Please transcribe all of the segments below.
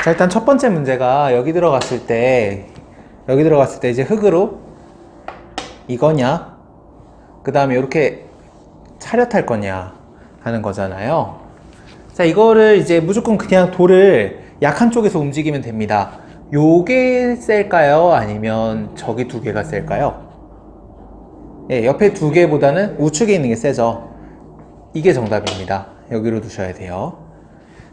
자, 일단 첫 번째 문제가 여기 들어갔을 때 이제 흙으로 이거냐, 그 다음에 이렇게 차렷할 거냐 하는 거잖아요. 자, 이거를 이제 무조건 그냥 돌을 약한 쪽에서 움직이면 됩니다. 요게 셀까요? 아니면 저기 두 개가 셀까요? 예, 옆에 두 개보다는 우측에 있는 게 세죠. 이게 정답입니다. 여기로 두셔야 돼요.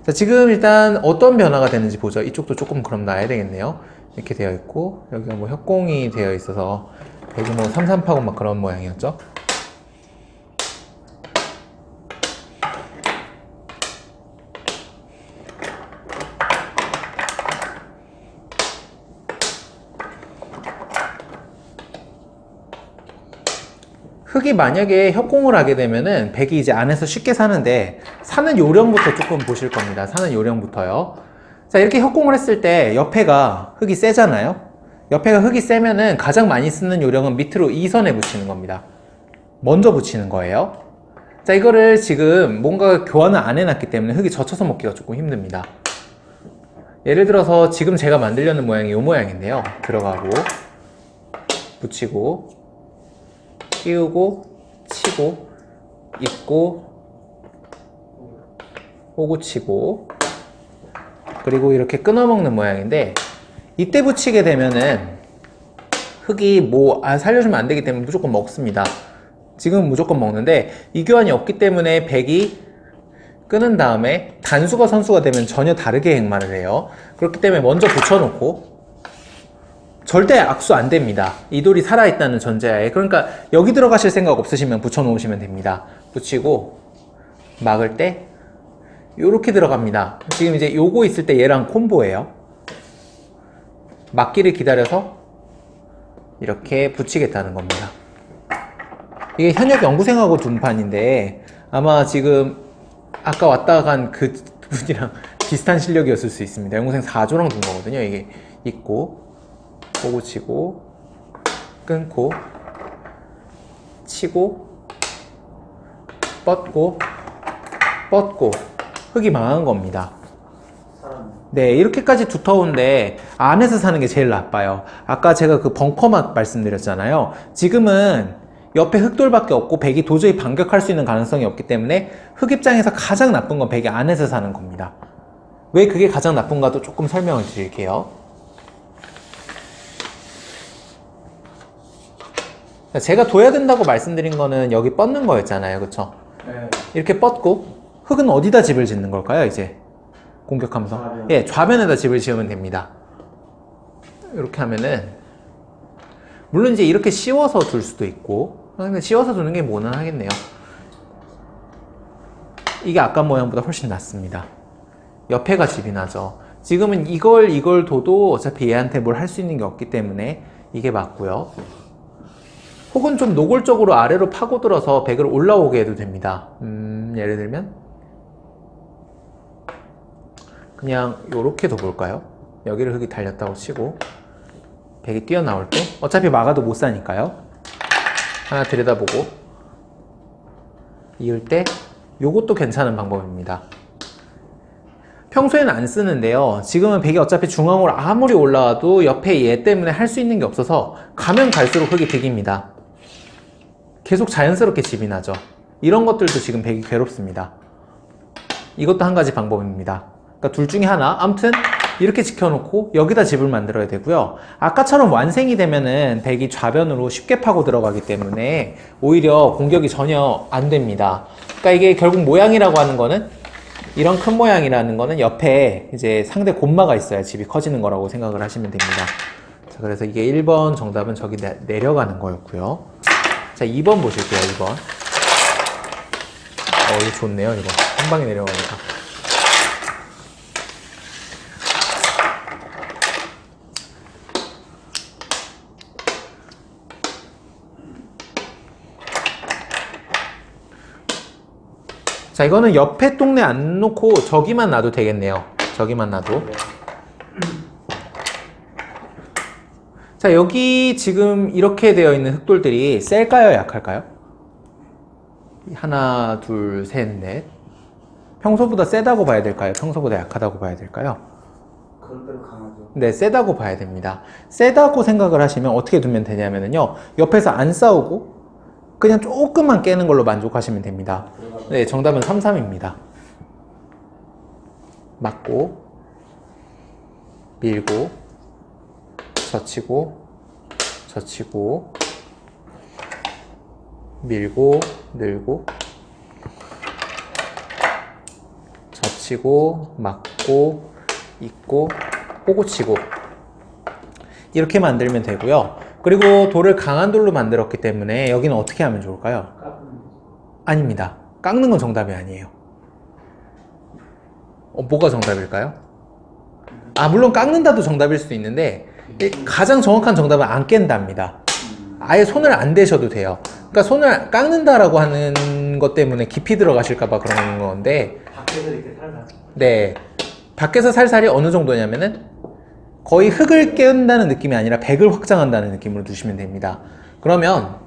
자, 지금 일단 어떤 변화가 되는지 보죠. 이쪽도 조금 그럼 놔야 되겠네요. 이렇게 되어 있고, 여기가 뭐 협공이 되어 있어서 여기 뭐 삼삼파고 막 그런 모양이었죠. 흙이 만약에 협공을 하게 되면은 백이 이제 안에서 쉽게 사는데, 사는 요령부터 조금 보실 겁니다. 사는 요령부터요. 자, 이렇게 협공을 했을 때 옆에가 흙이 세잖아요. 옆에가 흙이 세면은 가장 많이 쓰는 요령은 밑으로 2선에 붙이는 겁니다. 먼저 붙이는 거예요. 자, 이거를 지금 뭔가 교환을 안 해놨기 때문에 흙이 젖혀서 먹기가 조금 힘듭니다. 예를 들어서 지금 제가 만들려는 모양이 이 모양인데요. 들어가고 붙이고 끼우고 치고 입고 오고 치고, 그리고 이렇게 끊어먹는 모양인데, 이때 붙이게 되면은 흙이 뭐 살려주면 안 되기 때문에 무조건 먹습니다. 지금 무조건 먹는데, 이 교환이 없기 때문에 백이 끊은 다음에 단수가 선수가 되면 전혀 다르게 행마를 해요. 그렇기 때문에 먼저 붙여놓고, 절대 악수 안 됩니다. 이 돌이 살아있다는 전제하에. 그러니까 여기 들어가실 생각 없으시면 붙여놓으시면 됩니다. 붙이고 막을 때 요렇게 들어갑니다. 지금 이제 요거 있을 때 얘랑 콤보예요. 막기를 기다려서 이렇게 붙이겠다는 겁니다. 이게 현역 연구생하고 둔 판인데, 아마 지금 아까 왔다 간 그 분이랑 비슷한 실력이었을 수 있습니다. 연구생 4조랑 둔 거거든요. 이게 있고 보고 치고 끊고 치고 뻗고 뻗고 흙이 망한 겁니다. 네, 이렇게까지 두터운데 안에서 사는 게 제일 나빠요. 아까 제가 그 벙커만 말씀드렸잖아요. 지금은 옆에 흙돌밖에 없고 백이 도저히 반격할 수 있는 가능성이 없기 때문에 흙 입장에서 가장 나쁜 건 백이 안에서 사는 겁니다. 왜 그게 가장 나쁜가도 조금 설명을 드릴게요. 제가 둬야 된다고 말씀드린 거는 여기 뻗는 거였잖아요. 그쵸? 네. 이렇게 뻗고 흙은 어디다 집을 짓는 걸까요? 이제 공격하면서 좌변. 예, 좌변에다 집을 지으면 됩니다. 이렇게 하면은 물론 이제 이렇게 씌워서 둘 수도 있고, 근데 씌워서 두는 게 무난하겠네요. 이게 아까 모양보다 훨씬 낫습니다. 옆에가 집이 나죠. 지금은 이걸 둬도 어차피 얘한테 뭘 할 수 있는 게 없기 때문에 이게 맞고요. 혹은 좀 노골적으로 아래로 파고들어서 백을 올라오게 해도 됩니다. 예를 들면 그냥 요렇게 둬볼까요? 여기를 흙이 달렸다고 치고 백이 뛰어나올 때 어차피 막아도 못 사니까요. 하나 들여다보고 이을 때 요것도 괜찮은 방법입니다. 평소에는 안 쓰는데요. 지금은 백이 어차피 중앙으로 아무리 올라와도 옆에 얘 때문에 할 수 있는 게 없어서 가면 갈수록 흙이 득입니다. 계속 자연스럽게 집이 나죠. 이런 것들도 지금 백이 괴롭습니다. 이것도 한 가지 방법입니다. 그러니까 둘 중에 하나. 아무튼 이렇게 지켜놓고 여기다 집을 만들어야 되고요. 아까처럼 완생이 되면은 백이 좌변으로 쉽게 파고 들어가기 때문에 오히려 공격이 전혀 안 됩니다. 그러니까 이게 결국 모양이라고 하는 거는, 이런 큰 모양이라는 거는 옆에 이제 상대 곰마가 있어야 집이 커지는 거라고 생각을 하시면 됩니다. 자, 그래서 이게 1번 정답은 저기 내려가는 거였고요. 자, 2번 보실게요. 2번. 이거 좋네요. 이거 한 방에 내려가니까. 자, 이거는 옆에 동네 안 놓고 저기만 놔도 되겠네요. 저기만 놔도. 자, 여기 지금 이렇게 되어 있는 흙돌들이 셀까요? 약할까요? 하나, 둘, 셋, 넷. 평소보다 세다고 봐야 될까요? 평소보다 약하다고 봐야 될까요? 그럴 대로 강하죠. 네, 세다고 봐야 됩니다. 세다고 생각을 하시면 어떻게 두면 되냐면요. 옆에서 안 싸우고 그냥 조금만 깨는 걸로 만족하시면 됩니다. 네, 정답은 33입니다. 맞고, 밀고, 젖히고, 젖히고, 밀고, 늘고, 젖히고, 맞고, 잇고, 호구치고 이렇게 만들면 되고요. 그리고 돌을 강한 돌로 만들었기 때문에 여기는 어떻게 하면 좋을까요? 아닙니다. 깎는 건 정답이 아니에요. 뭐가 정답일까요? 물론 깎는다도 정답일 수도 있는데 가장 정확한 정답은 안 깬답니다. 아예 손을 안 대셔도 돼요. 그러니까 손을 깎는다라고 하는 것 때문에 깊이 들어가실까봐 그런 건데, 밖에서 이렇게 살살. 네, 밖에서 살살이 어느 정도냐면은 거의 흙을 깨운다는 느낌이 아니라 백을 확장한다는 느낌으로 두시면 됩니다. 그러면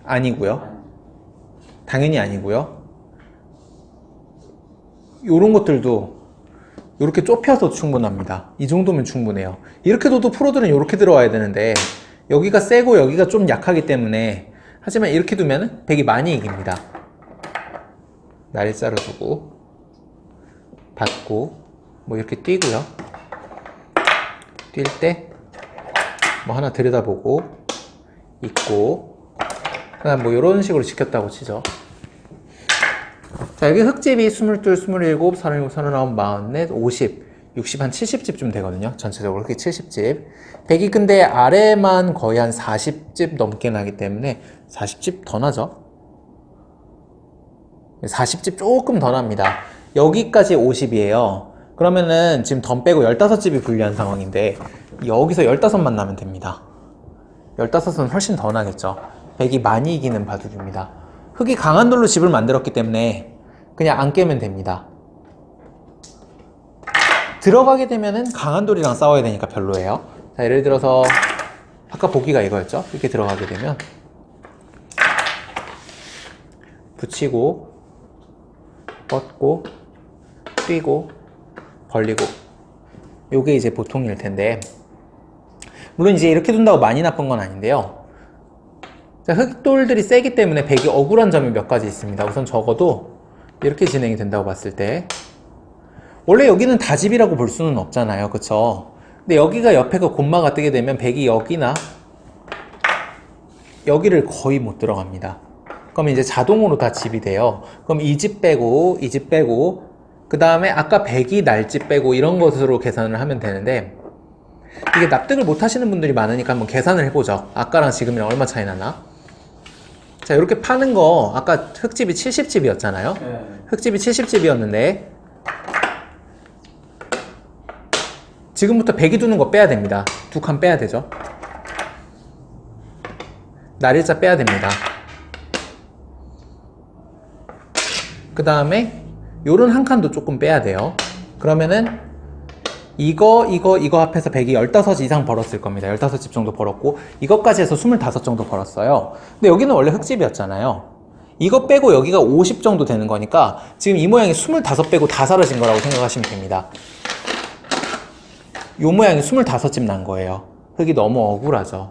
아니고요. 당연히 아니고요. 요런 것들도 이렇게 좁혀서 충분합니다. 이 정도면 충분해요. 이렇게 둬도 프로들은 이렇게 들어와야 되는데 여기가 세고 여기가 좀 약하기 때문에, 하지만 이렇게 두면 백이 많이 이깁니다. 날짜를 두고 받고 뭐 이렇게 뛰고요. 뛸 때 뭐 하나 들여다보고 있고, 그다음 뭐 이런 식으로 지켰다고 치죠. 자, 여기 흙집이 22, 27, 37, 39, 44, 50, 60, 한 70집쯤 되거든요. 전체적으로 흙이 70집. 백이 근데 아래만 거의 한 40집 넘게 나기 때문에 40집 더 나죠. 40집 조금 더 납니다. 여기까지 50이에요. 그러면은 지금 덤 빼고 15집이 분리한 상황인데 여기서 15만 나면 됩니다. 15은 훨씬 더 나겠죠. 백이 많이 이기는 바둑입니다. 흙이 강한 돌로 집을 만들었기 때문에 그냥 안 깨면 됩니다. 들어가게 되면은 강한 돌이랑 싸워야 되니까 별로예요. 자, 예를 들어서 아까 보기가 이거였죠. 이렇게 들어가게 되면 붙이고 뻗고 뛰고 벌리고, 요게 이제 보통일 텐데, 물론 이제 이렇게 둔다고 많이 나쁜 건 아닌데요. 자, 흙돌들이 세기 때문에 백이 억울한 점이 몇 가지 있습니다. 우선 적어도 이렇게 진행이 된다고 봤을 때, 원래 여기는 다집이라고 볼 수는 없잖아요. 그쵸? 근데 여기가 옆에가 곤마가 뜨게 되면 백이 여기나 여기를 거의 못 들어갑니다. 그럼 이제 자동으로 다 집이 돼요. 그럼 이 집 빼고 이 집 빼고 그 다음에 아까 백이 날집 빼고 이런 것으로 계산을 하면 되는데, 이게 납득을 못 하시는 분들이 많으니까 한번 계산을 해보죠. 아까랑 지금이랑 얼마 차이 나나? 자, 이렇게 파는 거 아까 흙집이 70집이었잖아요. 네. 흙집이 70집이었는데 지금부터 백이 두는 거 빼야 됩니다. 두 칸 빼야 되죠. 날일자 빼야 됩니다. 그 다음에 요런 한 칸도 조금 빼야 돼요. 그러면은 이거 합해서 백이 15집 이상 벌었을 겁니다. 15집 정도 벌었고, 이것까지 해서 25 정도 벌었어요. 근데 여기는 원래 흙집이었잖아요. 이거 빼고 여기가 50 정도 되는 거니까 지금 이 모양이 25 빼고 다 사라진 거라고 생각하시면 됩니다. 요 모양이 25집 난 거예요. 흙이 너무 억울하죠.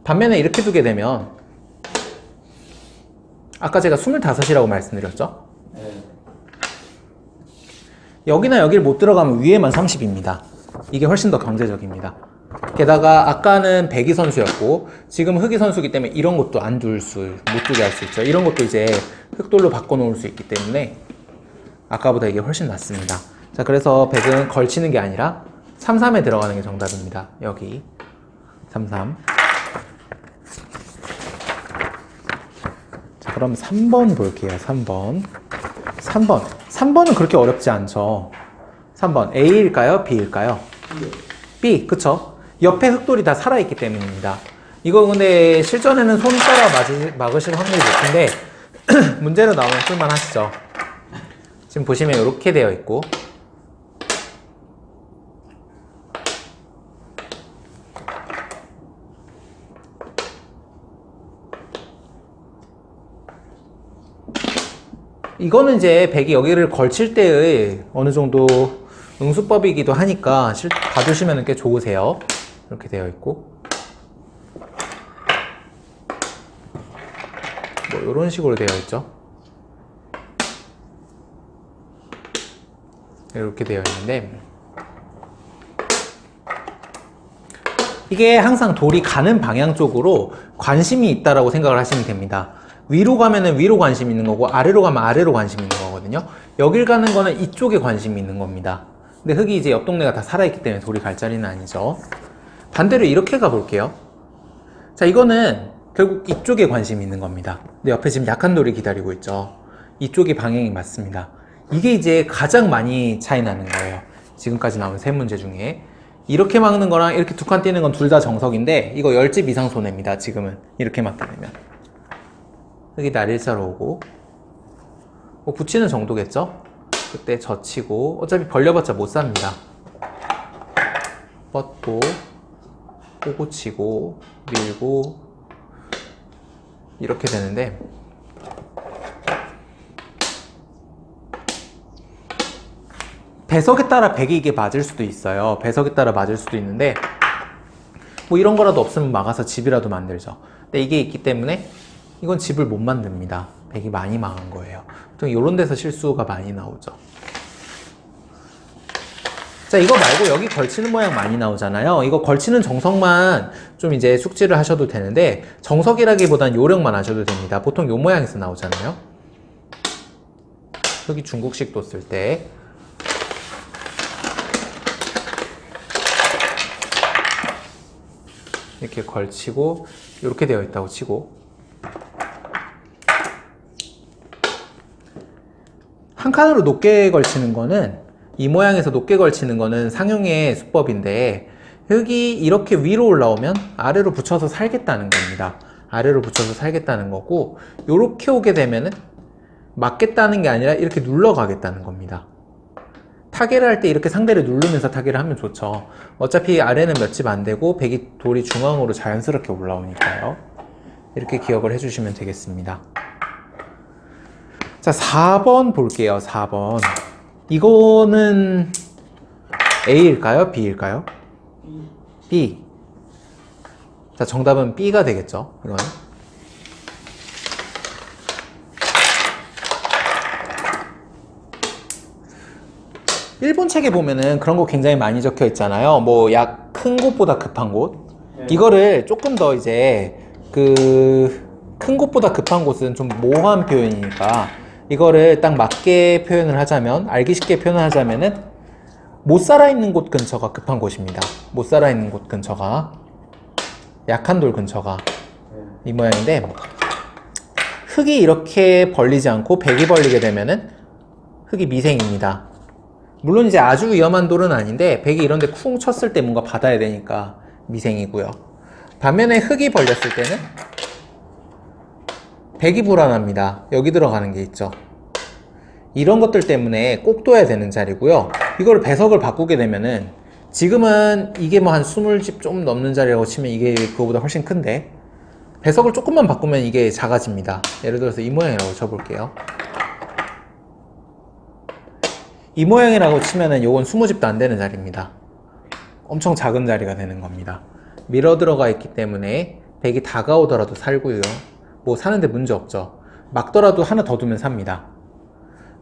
반면에 이렇게 두게 되면, 아까 제가 25이라고 말씀드렸죠? 네. 여기나 여기를 못 들어가면 위에만 30입니다. 이게 훨씬 더 경제적입니다. 게다가 아까는 백이 선수였고 지금 흙이 선수이기 때문에 이런 것도 못 두게 할 수 있죠. 이런 것도 이제 흙돌로 바꿔놓을 수 있기 때문에 아까보다 이게 훨씬 낫습니다. 자, 그래서 백은 걸치는 게 아니라 33에 들어가는 게 정답입니다. 여기 33. 자, 그럼 3번 볼게요. 3번은 그렇게 어렵지 않죠. 3번 A일까요? B일까요? B, 그쵸? 옆에 흙돌이 다 살아있기 때문입니다. 이거 근데 실전에는 손 따라 막으실 확률이 높은데 문제로 나오면 쓸만하시죠. 지금 보시면 이렇게 되어 있고, 이거는 이제 백이 여기를 걸칠 때의 어느 정도 응수법이기도 하니까 봐주시면 꽤 좋으세요. 이렇게 되어 있고. 뭐 이런 식으로 되어 있죠. 이렇게 되어 있는데, 이게 항상 돌이 가는 방향 쪽으로 관심이 있다라고 생각을 하시면 됩니다. 위로 가면은 위로 관심 있는 거고, 아래로 가면 아래로 관심 있는 거거든요. 여길 가는 거는 이쪽에 관심이 있는 겁니다. 근데 흙이 이제 옆 동네가 다 살아있기 때문에 돌이 갈 자리는 아니죠. 반대로 이렇게 가볼게요. 자, 이거는 결국 이쪽에 관심이 있는 겁니다. 근데 옆에 지금 약한 돌이 기다리고 있죠. 이쪽이 방향이 맞습니다. 이게 이제 가장 많이 차이 나는 거예요. 지금까지 나온 세 문제 중에. 이렇게 막는 거랑 이렇게 두 칸 띄는 건 둘 다 정석인데, 이거 10집 이상 손해입니다. 지금은 이렇게 막게 되면. 흙이 날일자로 오고, 뭐 붙이는 정도겠죠? 그때 젖히고, 어차피 벌려봤자 못 삽니다. 뻗고, 꼬고 치고, 밀고, 이렇게 되는데, 배석에 따라 백이 이게 맞을 수도 있어요. 배석에 따라 맞을 수도 있는데, 뭐 이런 거라도 없으면 막아서 집이라도 만들죠. 근데 이게 있기 때문에 이건 집을 못 만듭니다. 백이 많이 망한 거예요. 보통 이런 데서 실수가 많이 나오죠. 자, 이거 말고 여기 걸치는 모양 많이 나오잖아요. 이거 걸치는 정석만 좀 이제 숙지를 하셔도 되는데, 정석이라기보단 요령만 하셔도 됩니다. 보통 요 모양에서 나오잖아요. 여기 중국식 뒀을 때 이렇게 걸치고 이렇게 되어 있다고 치고, 한 칸으로 높게 걸치는 거는, 이 모양에서 높게 걸치는 거는 상용의 수법인데, 흙이 이렇게 위로 올라오면 아래로 붙여서 살겠다는 겁니다. 아래로 붙여서 살겠다는 거고, 이렇게 오게 되면은 맞겠다는 게 아니라 이렇게 눌러가겠다는 겁니다. 타개를 할 때 이렇게 상대를 누르면서 타개를 하면 좋죠. 어차피 아래는 몇 집 안 되고 백이 돌이 중앙으로 자연스럽게 올라오니까요. 이렇게 기억을 해주시면 되겠습니다. 자, 4번 볼게요. 4번. 이거는 A일까요? B일까요? B. 자, 정답은 B가 되겠죠. 이거는. 일본 책에 보면은 그런 거 굉장히 많이 적혀 있잖아요. 뭐 약 큰 곳보다 급한 곳. 이거를 조금 더 이제 큰 곳보다 급한 곳은 좀 모호한 표현이니까, 이거를 딱 맞게 표현을 하자면, 알기 쉽게 표현을 하자면은, 못 살아있는 곳 근처가 급한 곳입니다. 못 살아있는 곳 근처가, 약한 돌 근처가 이 모양인데, 흙이 이렇게 벌리지 않고 백이 벌리게 되면은 흙이 미생입니다. 물론 이제 아주 위험한 돌은 아닌데, 백이 이런데 쿵 쳤을 때 뭔가 받아야 되니까 미생이고요. 반면에 흙이 벌렸을 때는 백이 불안합니다. 여기 들어가는 게 있죠. 이런 것들 때문에 꼭 둬야 되는 자리고요. 이걸 배석을 바꾸게 되면은, 지금은 이게 뭐 한 20집 좀 넘는 자리라고 치면 이게 그거보다 훨씬 큰데, 배석을 조금만 바꾸면 이게 작아집니다. 예를 들어서 이 모양이라고 쳐볼게요. 이 모양이라고 치면은 요건 20집도 안 되는 자리입니다. 엄청 작은 자리가 되는 겁니다. 밀어 들어가 있기 때문에 백이 다가오더라도 살고요. 뭐 사는데 문제 없죠. 막더라도 하나 더 두면 삽니다.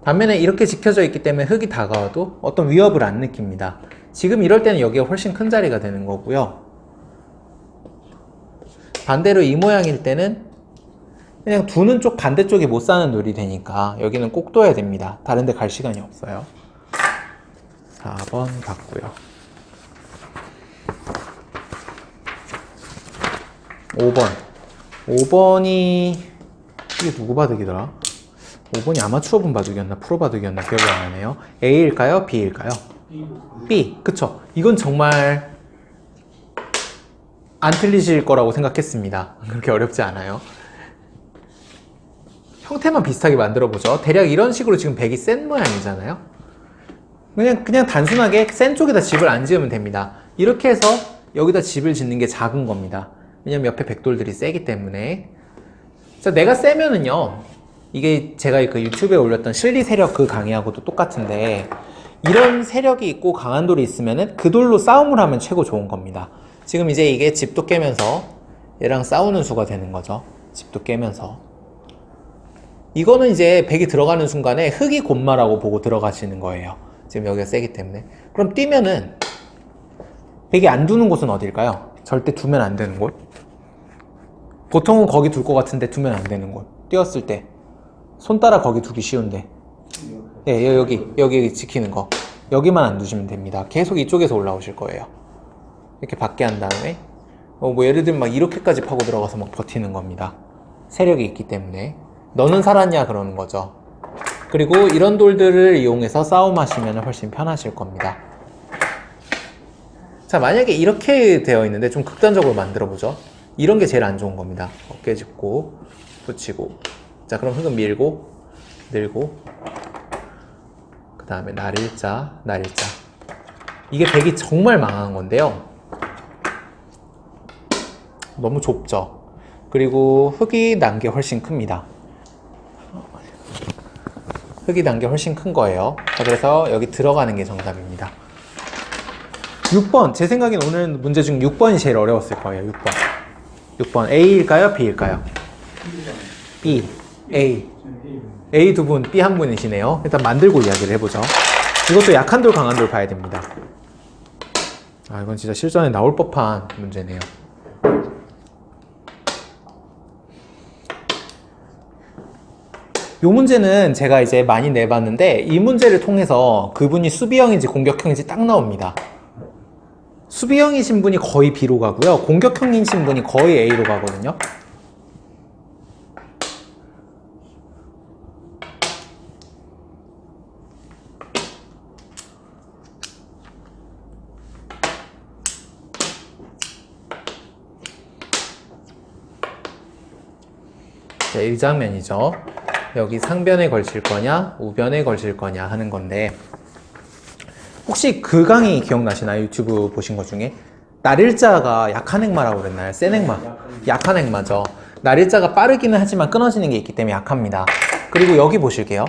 반면에 이렇게 지켜져 있기 때문에 흙이 다가와도 어떤 위협을 안 느낍니다. 지금 이럴 때는 여기가 훨씬 큰 자리가 되는 거고요. 반대로 이 모양일 때는 그냥 두는 쪽 반대쪽에 못 사는 돌이 되니까 여기는 꼭 둬야 됩니다. 다른 데 갈 시간이 없어요. 4번 봤고요. 5번. 5번이 이게 누구 바둑이더라? 5번이 아마추어 분 바둑이었나 프로 바둑이었나 기억이 안 나네요. A일까요? B일까요? B. 그쵸. 이건 정말 안 틀리실 거라고 생각했습니다. 그렇게 어렵지 않아요. 형태만 비슷하게 만들어 보죠. 대략 이런 식으로 지금 백이 센 모양이잖아요. 그냥 단순하게 센 쪽에다 집을 안 지으면 됩니다. 이렇게 해서 여기다 집을 짓는 게 작은 겁니다. 왜냐면 옆에 백돌들이 세기 때문에. 자, 내가 세면은요, 이게 제가 그 유튜브에 올렸던 실리 세력 그 강의하고도 똑같은데, 이런 세력이 있고 강한 돌이 있으면은 그 돌로 싸움을 하면 최고 좋은 겁니다. 지금 이제 이게 집도 깨면서 얘랑 싸우는 수가 되는 거죠. 집도 깨면서. 이거는 이제 백이 들어가는 순간에 흑이 곤마라고 보고 들어가시는 거예요. 지금 여기가 세기 때문에. 그럼 뛰면은 백이 안 두는 곳은 어딜까요? 절대 두면 안 되는 곳. 보통은 거기 둘 것 같은데 두면 안 되는 곳. 뛰었을 때 손 따라 거기 두기 쉬운데, 예, 여기 지키는 거, 여기만 안 두시면 됩니다. 계속 이쪽에서 올라오실 거예요. 이렇게 받게 한 다음에 뭐 예를 들면 막 이렇게까지 파고 들어가서 막 버티는 겁니다. 세력이 있기 때문에. 너는 살았냐 그러는 거죠. 그리고 이런 돌들을 이용해서 싸움하시면 훨씬 편하실 겁니다. 자, 만약에 이렇게 되어 있는데 좀 극단적으로 만들어 보죠. 이런 게 제일 안 좋은 겁니다. 어깨 짚고 붙이고, 자, 그럼 흑은 밀고 늘고, 그 다음에 날일자. 이게 백이 정말 망한 건데요. 너무 좁죠. 그리고 흑이 난 게 훨씬 큽니다. 흑이 난 게 훨씬 큰 거예요. 자, 그래서 여기 들어가는 게 정답입니다. 6번, 제 생각엔 오늘 문제 중 6번이 제일 어려웠을 거예요. 6번 A일까요? B일까요? B, A 두 분, B 한 분이시네요. 일단 만들고 이야기를 해보죠. 이것도 약한 돌, 강한 돌 봐야 됩니다. 아, 이건 진짜 실전에 나올 법한 문제네요. 이 문제는 제가 이제 많이 내봤는데, 이 문제를 통해서 그분이 수비형인지 공격형인지 딱 나옵니다. 수비형이신 분이 거의 B로 가고요, 공격형이신 분이 거의 A로 가거든요. 자, 이 장면이죠. 여기 상변에 걸칠 거냐 우변에 걸칠 거냐 하는 건데, 혹시 그 강의 기억나시나요? 유튜브 보신 것 중에 날일자가 약한 액마라고 그랬나요? 센 액마. 약한 액마죠. 날일자가 빠르기는 하지만 끊어지는 게 있기 때문에 약합니다. 그리고 여기 보실게요.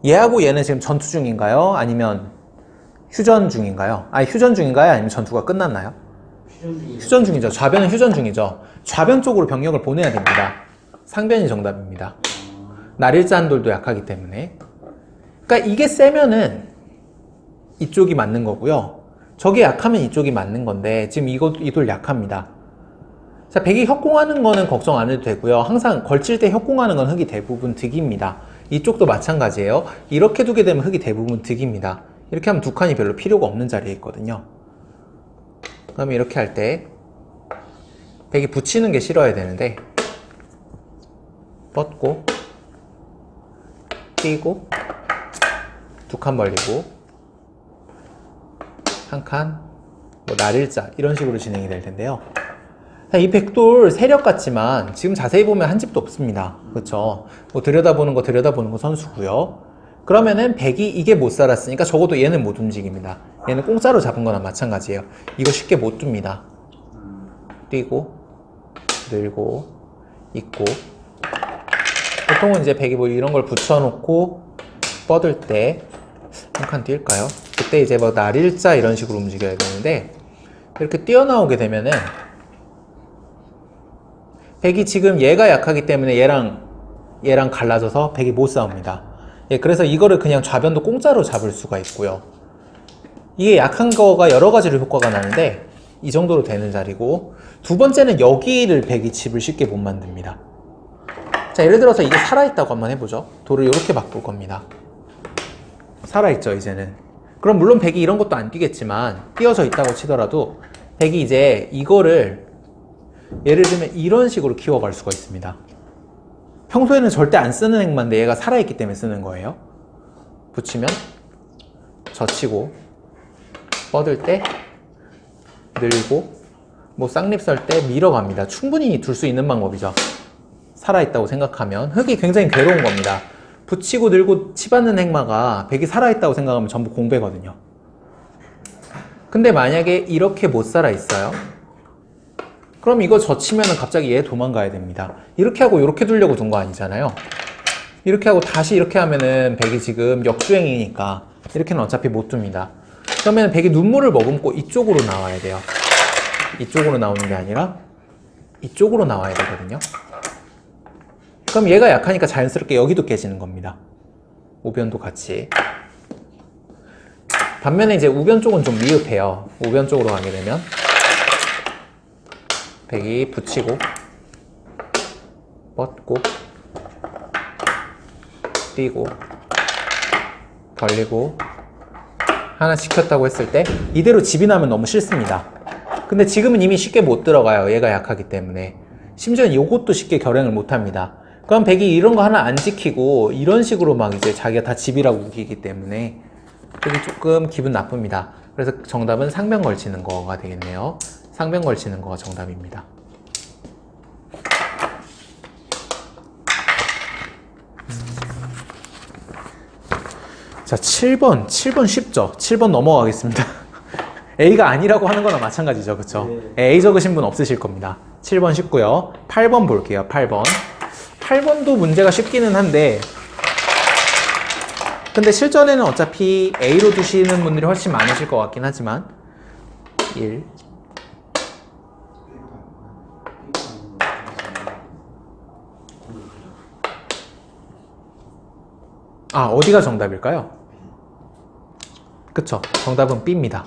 얘하고 얘는 지금 전투 중인가요? 아니면 휴전 중인가요? 아니, 휴전 중인가요? 아니면 전투가 끝났나요? 휴전 중이죠. 좌변은 휴전 중이죠. 좌변 쪽으로 병력을 보내야 됩니다. 상변이 정답입니다. 날일자 한 돌도 약하기 때문에. 그러니까 이게 세면은 이쪽이 맞는 거고요, 저게 약하면 이쪽이 맞는 건데, 지금 이 돌 약합니다. 자, 백이 협공하는 거는 걱정 안 해도 되고요, 항상 걸칠 때 협공하는 건 흑이 대부분 득입니다. 이쪽도 마찬가지예요. 이렇게 두게 되면 흑이 대부분 득입니다. 이렇게 하면 두 칸이 별로 필요가 없는 자리에 있거든요. 그러면 이렇게 할 때 백이 붙이는 게 싫어야 되는데, 뻗고 뛰고 두 칸 벌리고 한 칸, 뭐 날일자, 이런 식으로 진행이 될 텐데요. 이 백돌 세력 같지만 지금 자세히 보면 한 집도 없습니다. 그렇죠? 뭐 들여다보는 거 선수고요. 그러면은 백이 이게 못 살았으니까 적어도 얘는 못 움직입니다. 얘는 공짜로 잡은 거나 마찬가지예요. 이거 쉽게 못 둡니다. 뛰고 늘고 있고, 보통은 이제 백이 뭐 이런 걸 붙여놓고 뻗을 때 한 칸 뛸까요? 그때 이제 뭐 날일자 이런 식으로 움직여야 되는데, 이렇게 뛰어나오게 되면은 백이 지금 얘가 약하기 때문에 얘랑 갈라져서 백이 못 싸웁니다. 예, 그래서 이거를 그냥 좌변도 공짜로 잡을 수가 있고요. 이게 약한 거가 여러 가지로 효과가 나는데 이 정도로 되는 자리고, 두 번째는 여기를 백이 집을 쉽게 못 만듭니다. 자, 예를 들어서 이게 살아있다고 한번 해보죠. 돌을 이렇게 바꿀 겁니다. 살아있죠, 이제는. 그럼 물론 백이 이런 것도 안 뛰겠지만, 뛰어져 있다고 치더라도 백이 이제 이거를 예를 들면 이런 식으로 키워갈 수가 있습니다. 평소에는 절대 안 쓰는 행마인데 얘가 살아있기 때문에 쓰는 거예요. 붙이면 젖히고, 뻗을 때 늘고, 뭐 쌍립 썰 때 밀어갑니다. 충분히 둘 수 있는 방법이죠. 살아있다고 생각하면. 흑이 굉장히 괴로운 겁니다. 붙이고 늘고 치받는 행마가 백이 살아있다고 생각하면 전부 공배거든요. 근데 만약에 이렇게 못 살아있어요? 그럼 이거 젖히면 갑자기 얘 도망가야 됩니다. 이렇게 하고 이렇게 두려고 둔 거 아니잖아요. 이렇게 하고 다시 이렇게 하면은 백이 지금 역주행이니까 이렇게는 어차피 못 둡니다. 그러면 백이 눈물을 머금고 이쪽으로 나와야 돼요. 이쪽으로 나오는 게 아니라 이쪽으로 나와야 되거든요. 그럼 얘가 약하니까 자연스럽게 여기도 깨지는 겁니다. 우변도 같이. 반면에 이제 우변 쪽은 좀 미흡해요. 우변 쪽으로 가게 되면 백이 붙이고 뻗고 뛰고 벌리고 하나 시켰다고 했을 때 이대로 집이 나면 너무 싫습니다. 근데 지금은 이미 쉽게 못 들어가요. 얘가 약하기 때문에. 심지어 이것도 쉽게 결행을 못 합니다. 그럼 백이 이런 거 하나 안 지키고 이런 식으로 막 이제 자기가 다 집이라고 우기기 때문에 그게 조금 기분 나쁩니다. 그래서 정답은 상변 걸치는 거가 되겠네요. 상변 걸치는 거가 정답입니다. 자, 7번 쉽죠? 7번 넘어가겠습니다. A가 아니라고 하는 거나 마찬가지죠. 그쵸? 네. A 적으신 분 없으실 겁니다. 7번 쉽고요. 8번 볼게요. 8번도 문제가 쉽기는 한데 근데 실전에는 어차피 A로 두시는 분들이 훨씬 많으실 것 같긴 하지만 1 어디가 정답일까요? 그쵸? 정답은 B입니다.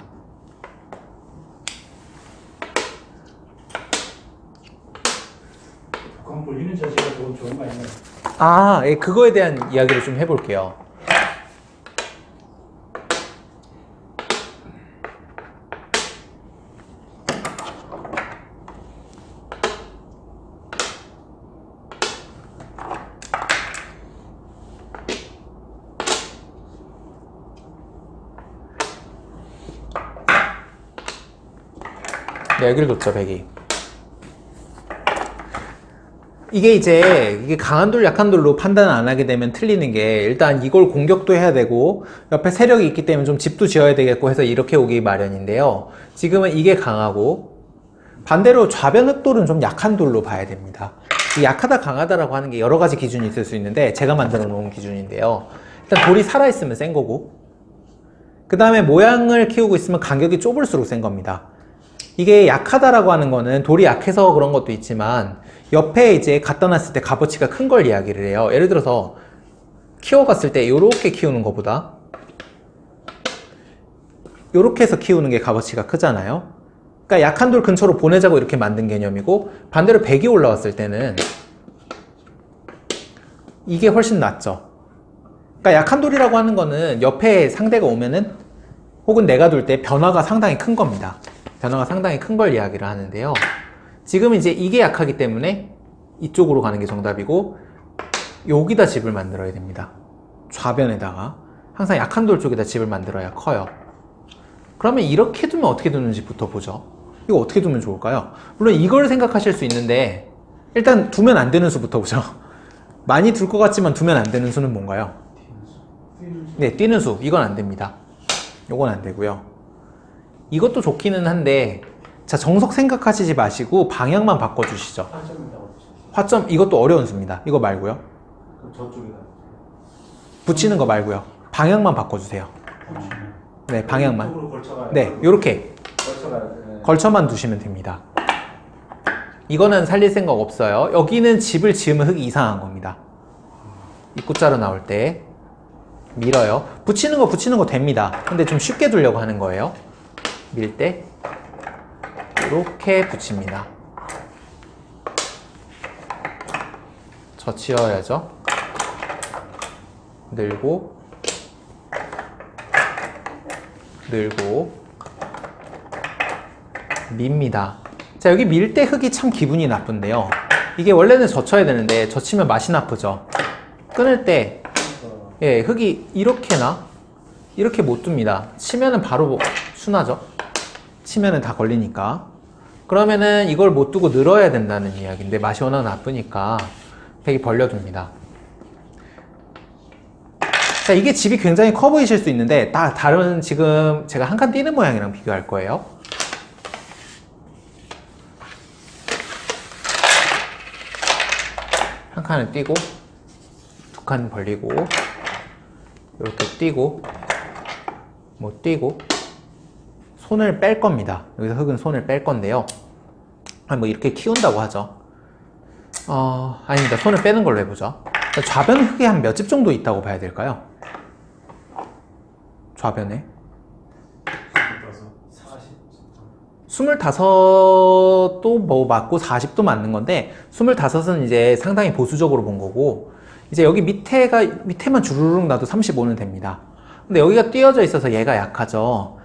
그럼 돌리는 자세가 좋은 거 아니에요? 예, 그거에 대한 이야기를 좀 해볼게요. 네, 여기를 뒀죠, 백이. 이게 강한 돌, 약한 돌로 판단을 안 하게 되면 틀리는 게 일단 이걸 공격도 해야 되고 옆에 세력이 있기 때문에 좀 집도 지어야 되겠고 해서 이렇게 오기 마련인데요. 지금은 이게 강하고 반대로 좌변 흑돌은 좀 약한 돌로 봐야 됩니다. 이 약하다, 강하다라고 하는 게 여러 가지 기준이 있을 수 있는데 제가 만들어 놓은 기준인데요. 일단 돌이 살아있으면 센 거고 그 다음에 모양을 키우고 있으면 간격이 좁을수록 센 겁니다. 이게 약하다라고 하는 거는 돌이 약해서 그런 것도 있지만 옆에 이제 갖다 놨을 때 값어치가 큰 걸 이야기를 해요. 예를 들어서 키워갔을 때 이렇게 키우는 것보다 이렇게 해서 키우는 게 값어치가 크잖아요. 그러니까 약한 돌 근처로 보내자고 이렇게 만든 개념이고 반대로 백이 올라왔을 때는 이게 훨씬 낫죠. 그러니까 약한 돌이라고 하는 거는 옆에 상대가 오면은 혹은 내가 둘 때 변화가 상당히 큰 겁니다. 변화가 상당히 큰 걸 이야기를 하는데요. 지금은 이제 이게 약하기 때문에 이쪽으로 가는 게 정답이고 여기다 집을 만들어야 됩니다. 좌변에다가 항상 약한 돌 쪽에다 집을 만들어야 커요. 그러면 이렇게 두면 어떻게 두는지부터 보죠. 이거 어떻게 두면 좋을까요? 물론 이걸 생각하실 수 있는데 일단 두면 안 되는 수부터 보죠. 많이 둘 것 같지만 두면 안 되는 수는 뭔가요? 네, 뛰는 수. 이건 안 됩니다. 이건 안 되고요. 이것도 좋기는 한데 자, 정석 생각하시지 마시고 방향만 바꿔주시죠. 화점, 이것도 어려운 수입니다. 이거 말고요. 그럼 저쪽에다 붙이는 거 말고요. 방향만 바꿔주세요. 네, 방향만. 이쪽으로 걸쳐가야 네, 요렇게 걸쳐가야 돼. 걸쳐만 두시면 됩니다. 이거는 살릴 생각 없어요. 여기는 집을 지으면 흙이 이상한 겁니다. 입구자로 나올 때 밀어요. 붙이는 거 됩니다. 근데 좀 쉽게 두려고 하는 거예요. 밀 때 이렇게 붙입니다. 젖히어야죠. 늘고 밉니다. 자, 여기 밀 때 흙이 참 기분이 나쁜데요. 이게 원래는 젖혀야 되는데 젖히면 맛이 나쁘죠. 끊을 때 흙이 이렇게 못 둡니다. 치면은 바로 순하죠. 치면은 다 걸리니까. 그러면은 이걸 못 두고 늘어야 된다는 이야기인데 맛이 워낙 나쁘니까 백이 벌려둡니다. 자, 이게 집이 굉장히 커 보이실 수 있는데 다른 지금 제가 한 칸 띄는 모양이랑 비교할 거예요. 한 칸을 띄고 툭 칸 벌리고 이렇게 뛰고 뭐 뛰고 손을 뺄 겁니다. 여기서 흙은 손을 뺄 건데요. 뭐 이렇게 키운다고 하죠. 아닙니다. 손을 빼는 걸로 해보죠. 좌변 흙이 한 몇 집 정도 있다고 봐야 될까요? 좌변에 25도 뭐 맞고 40도 맞는 건데 25은 이제 상당히 보수적으로 본 거고 이제 여기 밑에만 주르륵 놔도 35는 됩니다. 근데 여기가 띄어져 있어서 얘가 약하죠.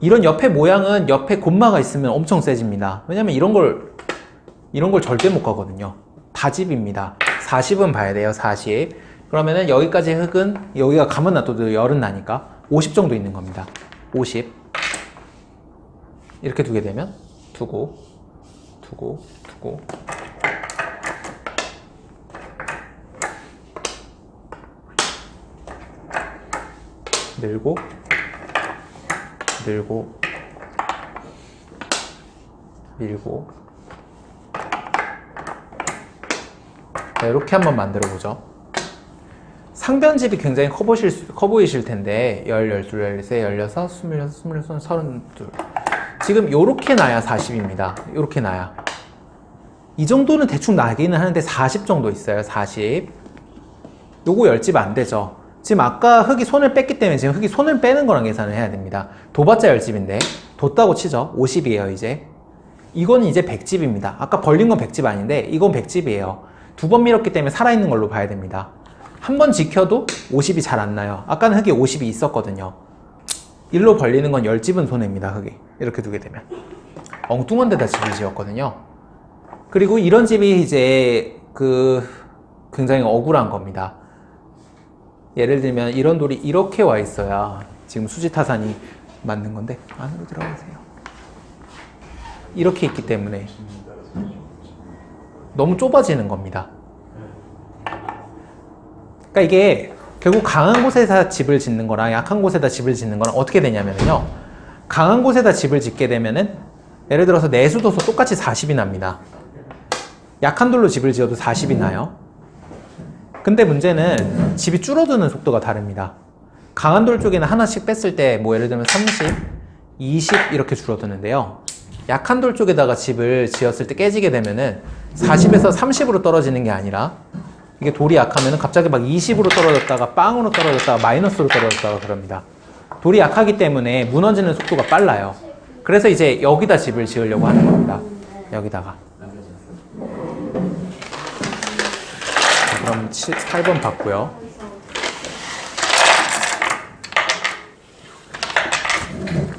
이런 옆에 모양은 옆에 곰마가 있으면 엄청 세집니다. 왜냐면 이런 걸 절대 못 가거든요. 다집입니다. 40은 봐야 돼요. 40. 그러면은 여기까지 흙은 여기가 가만 놔둬도 열은 나니까 50 정도 있는 겁니다. 50. 이렇게 두게 되면 두고 늘고 밀고 자, 이렇게 한번 만들어 보죠. 상변집이 굉장히 커 보이실 텐데 12, 13, 16, 26, 27, 32 지금 요렇게 나야 40입니다. 요렇게 나야 이 정도는 대충 나기는 하는데 40 정도 있어요. 40 요거 10집 안 되죠. 지금 아까 흙이 손을 뺐기 때문에 지금 흙이 손을 빼는 거랑 계산을 해야 됩니다. 도봤자 10집인데 뒀다고 치죠. 50이에요 이제. 이거는 이제 100집입니다. 아까 벌린 건 100집 아닌데 이건 100집이에요. 두 번 밀었기 때문에 살아있는 걸로 봐야 됩니다. 한 번 지켜도 50이 잘 안 나요. 아까는 흙이 50이 있었거든요. 일로 벌리는 건 10집은 손해입니다. 흙이 이렇게 두게 되면 엉뚱한 데다 집을 지었거든요. 그리고 이런 집이 이제 굉장히 억울한 겁니다. 예를 들면 이런 돌이 이렇게 와 있어야 지금 수지타산이 맞는 건데 안으로 들어가세요. 이렇게 있기 때문에 너무 좁아지는 겁니다. 그러니까 이게 결국 강한 곳에다 집을 짓는 거랑 약한 곳에다 집을 짓는 거랑 어떻게 되냐면요. 강한 곳에다 집을 짓게 되면은 예를 들어서 내수도서 똑같이 40이 납니다. 약한 돌로 집을 지어도 40이 나요. 근데 문제는 집이 줄어드는 속도가 다릅니다. 강한 돌 쪽에는 하나씩 뺐을 때 뭐 예를 들면 30, 20 이렇게 줄어드는데요. 약한 돌 쪽에다가 집을 지었을 때 깨지게 되면은 40에서 30으로 떨어지는 게 아니라 이게 돌이 약하면은 갑자기 막 20으로 떨어졌다가 빵으로 떨어졌다가 마이너스로 떨어졌다가 그럽니다. 돌이 약하기 때문에 무너지는 속도가 빨라요. 그래서 이제 여기다 집을 지으려고 하는 겁니다. 여기다가. 그럼 8번 봤고요.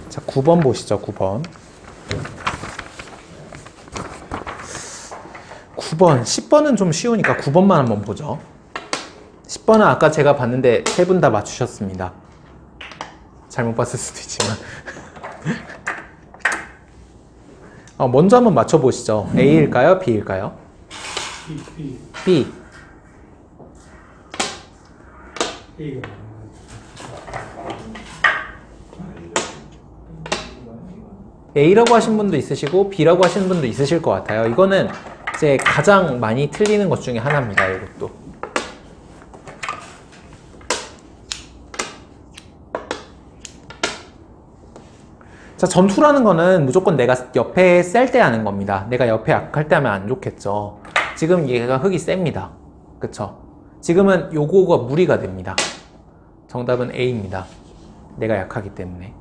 자, 9번 보시죠. 9번. 9번, 10번은 좀 쉬우니까 9번만 한번 보죠. 10번은 아까 제가 봤는데 세 분 다 맞추셨습니다. 잘못 봤을 수도 있지만. 먼저 한번 맞춰보시죠. A일까요? B일까요? B. A라고 하신 분도 있으시고 B라고 하시는 분도 있으실 것 같아요. 이거는 이제 가장 많이 틀리는 것 중에 하나입니다. 이것도. 자, 전투라는 거는 무조건 내가 옆에 셀 때 하는 겁니다. 내가 옆에 약할 때 하면 안 좋겠죠. 지금 얘가 흙이 셉니다. 그쵸? 지금은 요거가 무리가 됩니다. 정답은 A입니다. 내가 약하기 때문에.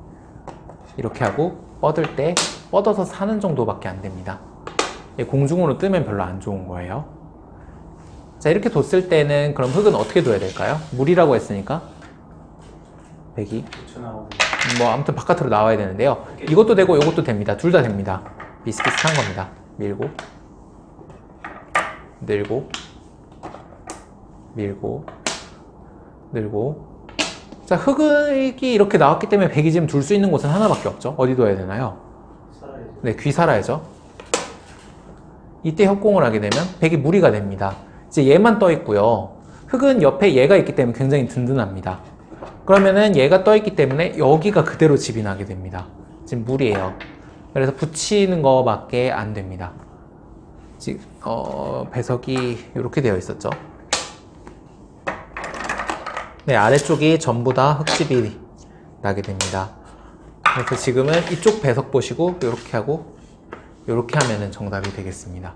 이렇게 하고 뻗을 때 뻗어서 사는 정도밖에 안 됩니다. 공중으로 뜨면 별로 안 좋은 거예요. 자, 이렇게 뒀을 때는 그럼 흙은 어떻게 둬야 될까요? 물이라고 했으니까 100이 뭐 아무튼 바깥으로 나와야 되는데요. 이것도 되고 이것도 됩니다. 둘 다 됩니다. 비슷비슷한 겁니다. 밀고 늘고 밀고 늘고. 자, 흙이 이렇게 나왔기 때문에 100이 지금 둘 수 있는 곳은 하나밖에 없죠. 어디 둬야 되나요? 네, 귀 살아야죠. 이때 협공을 하게 되면 100이 무리가 됩니다. 이제 얘만 떠 있고요. 흙은 옆에 얘가 있기 때문에 굉장히 든든합니다. 그러면은 얘가 떠 있기 때문에 여기가 그대로 집이 나게 됩니다. 지금 무리예요. 그래서 붙이는 거밖에 안 됩니다. 지금 배석이 이렇게 되어 있었죠. 네, 아래쪽이 전부 다 흙집이 나게 됩니다. 그래서 지금은 이쪽 배석 보시고 이렇게 하고 이렇게 하면은 정답이 되겠습니다.